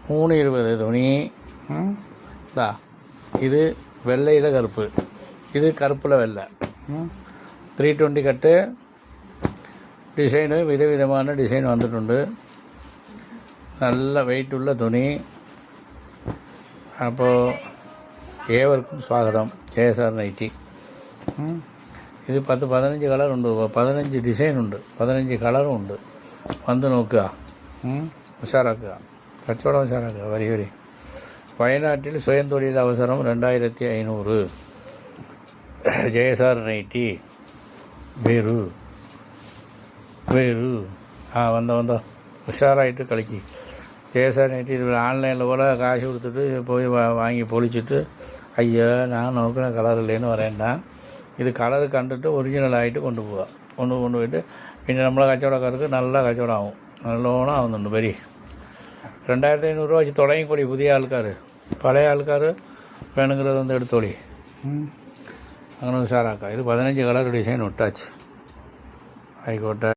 320 துணி. இதா இது வெள்ளையில் கருப்பு, இது கருப்பில் வெள்ளை. 320 கட்டு டிசைனு விதவிதமான டிசைன் வந்துட்டு. நல்ல வெயிட் உள்ள துணி. அப்போது ஏவருக்கும் ஸ்வாகதம். ஜெயசார் நைட்டி. இது 10-15 கலர் உண்டு, 15 டிசைன் உண்டு, 15 கலரும் உண்டு. வந்து நோக்கா, உஷாராக்கா, கச்சோடம் உஷாராக்கா. வரி வயநாட்டில் சுயந்தொழில் அவசரம் 2500. ஜெயசார் நைட்டி. வேறு வந்தோம் உஷாராயிட்டு கலக்கி. ஜெயசார் நைட்டி. இது ஆன்லைனில் கூட காசு கொடுத்துட்டு போய் வாங்கி பொழிச்சிட்டு, ஐயா நான் நோக்கின கலர் இல்லைன்னு வரேன்டா. இது கலரு கண்டுட்டு ஒரிஜினல் ஆகிட்டு கொண்டு போயிட்டு பின்ன நம்மளை கச்சவடக்காருக்கு நல்லா கச்சவடம் ஆகும். நல்லோனா ஆகுதுண்டு. பெரிய 2500 வச்சு தொடங்கிக்கொடி. புதிய ஆள்கார், பழைய ஆள்கார் வேணுங்கிறது வந்து எடுத்தோடி. அங்கே உஷாராக்கா. இது 15 கலர் டிசைன் விட்டாச்சு. ஹைகோட்டை